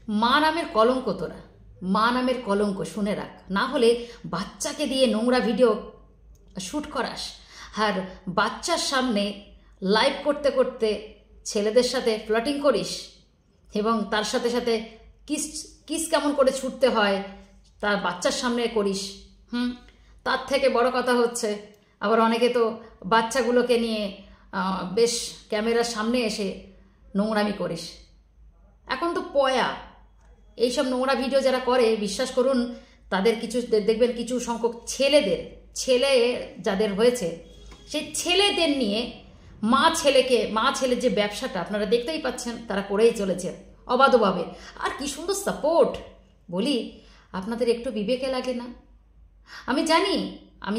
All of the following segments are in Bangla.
মা নামের কলঙ্ক তোরা, মা নামের কলঙ্ক শুনে রাখ। না হলে বাচ্চাকে দিয়ে নোংরা ভিডিও শ্যুট করাস, আর বাচ্চার সামনে লাইভ করতে করতে ছেলেদের সাথে ফ্লার্টিং করিস এবং তার সাথে সাথে কিস কিস কেমন করে ছুটতে হয় তার বাচ্চার সামনে করিস। তার থেকে বড় কথা হচ্ছে, আবার অনেকে তো বাচ্চাগুলোকে নিয়ে বেশ ক্যামেরার সামনে এসে নোংরামি করিস। এখন তো পয়া এইসব নোংরা ভিডিও যারা করে, বিশ্বাস করুন তাদের কিছু দেখবেন কিছু সংখ্যক ছেলে যাদের হয়েছে সেই ছেলেদের নিয়ে মা ছেলের যে ব্যবসাটা আপনারা দেখতেই পাচ্ছেন তারা করেই চলেছে অবাধভাবে। আর কি সুন্দর সাপোর্ট, বলি আপনাদের একটু বিবেকে লাগে না? আমি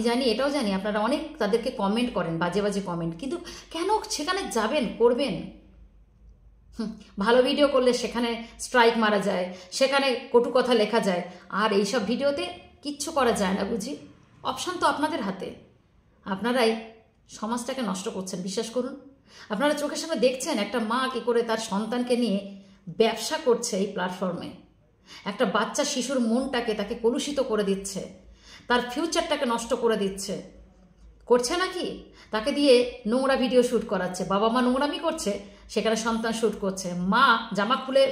জানি এটাও জানি আপনারা অনেক তাদেরকে কমেন্ট করেন, বাজে বাজে কমেন্ট, কিন্তু কেন সেখানে যাবেন করবেন? ভালো ভিডিও করলে সেখানে স্ট্রাইক মারা যায়, সেখানে কটু কথা লেখা যায়, আর এইসব ভিডিওতে কিচ্ছু করা যায় না বুঝি। অপশান তো আপনাদের হাতে, আপনারাই সমাজটাকে নষ্ট করছেন। বিশ্বাস করুন, আপনারা চোখের সামনে দেখছেন একটা মা কী করে তার সন্তানকে নিয়ে ব্যবসা করছে এই প্ল্যাটফর্মে, একটা বাচ্চা শিশুর মনটাকে তাকে কলুষিত করে দিচ্ছে, তার ফিউচারটাকে নষ্ট করে দিচ্ছে। করছে নাকি তাকে দিয়ে নোংরা ভিডিও শ্যুট করাচ্ছে, বাবা মা নোংরামি করছে, সেখানে সন্তান শ্যুট করছে, মা জামা খুলে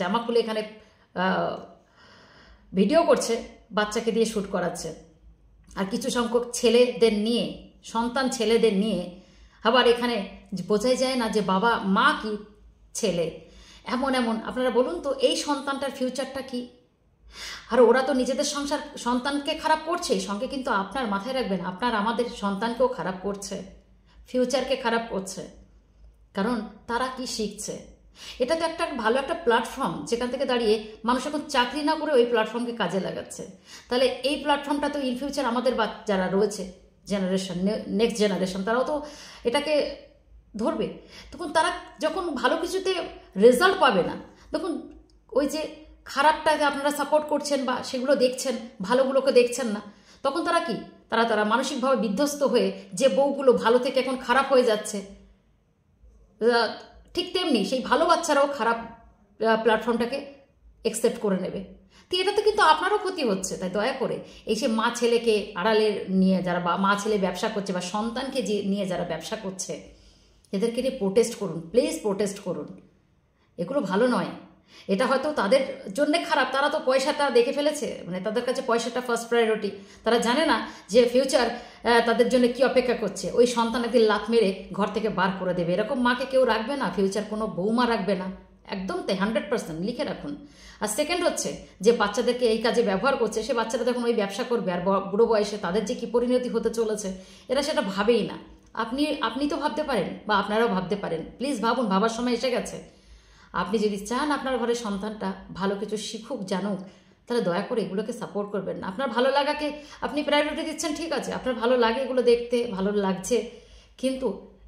জামা খুলে এখানে ভিডিও করছে, বাচ্চাকে দিয়ে শ্যুট করাচ্ছে। আর কিছু সংখ্যক ছেলেদের নিয়ে আবার এখানে বোঝাই যায় না যে বাবা মা কি ছেলে, এমন আপনারা বলুন তো এই সন্তানটার ফিউচারটা কি? আর ওরা তো নিজেদের সন্তানকে খারাপ করছেই, সঙ্গে কিন্তু আপনার মাথায় রাখবেন আপনার আমাদের সন্তানকেও খারাপ করছে, ফিউচারকে খারাপ করছে। কারণ তারা কি শিখছে? এটা তো একটা ভালো একটা প্ল্যাটফর্ম, যেখান থেকে দাঁড়িয়ে মানুষ এখন চাকরি না করে ওই প্ল্যাটফর্মকে কাজে লাগাচ্ছে। তাহলে এই প্ল্যাটফর্মটা তো ইন ফিউচার আমাদের যারা রয়েছে নেক্সট জেনারেশন, তারাও তো এটাকে ধরবে। তখন তারা যখন ভালো কিছুতে রেজাল্ট পাবে না, তখন ওই যে খারাপটাকে আপনারা সাপোর্ট করছেন বা সেগুলো দেখছেন, ভালোগুলোকে দেখছেন না, তখন তারা কি তারা মানসিকভাবে বিধ্বস্ত হয়ে যে বউগুলো ভালো থেকে এখন খারাপ হয়ে যাচ্ছে, ঠিক তেমনি সেই ভালো বাচ্চারাও খারাপ প্ল্যাটফর্মটাকে একসেপ্ট করে নেবে। তো এটাতে কিন্তু আপনারও ক্ষতি হচ্ছে। তাই দয়া করে এই সে মা ছেলেকে আড়ালে নিয়ে যারা মা ছেলে ব্যবসা করছে বা সন্তানকে নিয়ে যারা ব্যবসা করছে, এদেরকে নিয়ে প্রোটেস্ট করুন, প্লিজ প্রোটেস্ট করুন। এগুলো ভালো নয়। এটা হয়তো তাদের জন্য খারাপ, তারা তো পয়সাটা দেখে ফেলেছে, মানে তাদের কাছে পয়সাটা ফার্স্ট প্রায়োরিটি। তারা জানে না যে ফিউচার তাদের জন্য কি অপেক্ষা করছে। ওই সন্তান একদিন লাত মেরে ঘর থেকে বার করে দেবে, এরকম মাকে কেউ রাখবে না, ফিউচার কোনো বৌমা রাখবে না, একদম তাই 100% লিখে রাখুন। আর সেকেন্ড হচ্ছে যে বাচ্চাদেরকে এই কাজে ব্যবহার করছে, সে বাচ্চারা যখন ওই ব্যবসা করবে আর বুড়ো বয়সে তাদের যে কি পরিণতি হতে চলেছে এরা সেটা ভাবেই না। আপনি তো ভাবতে পারেন বা আপনারাও ভাবতে পারেন, প্লিজ ভাবুন, ভাবার সময় এসে গেছে। আপনি যদি চান আপনার ঘরের সন্তানটা ভালো কিছু শিখুক, জানুক, তাহলে দয়া করে এগুলোকে সাপোর্ট করবেন না। আপনার ভালো লাগাকে আপনি প্রায়োরিটি দিচ্ছেন, ঠিক আছে, আপনার ভালো লাগে, এগুলো দেখতে ভালো লাগছে, কিন্তু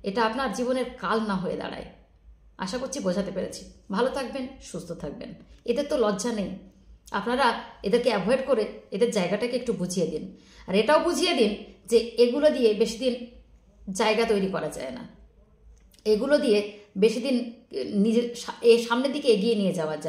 এটা আপনার জীবনের কাল না হয়ে দাঁড়ায়। আশা করছি বোঝাতে পেরেছি। ভালো থাকবেন, সুস্থ থাকবেন। এদের তো লজ্জা নেই, আপনারা এদেরকে অ্যাভয়েড করে এদের জায়গাটাকে একটু বুঝিয়ে দিন। আর এটাও বুঝিয়ে দিন যে এগুলো দিয়ে বেশি দিন জায়গা তৈরি করা যায় না, এগুলো দিয়ে বেশি দিন নিজের সামনের দিকে এগিয়ে নিয়ে যাওয়া যায়।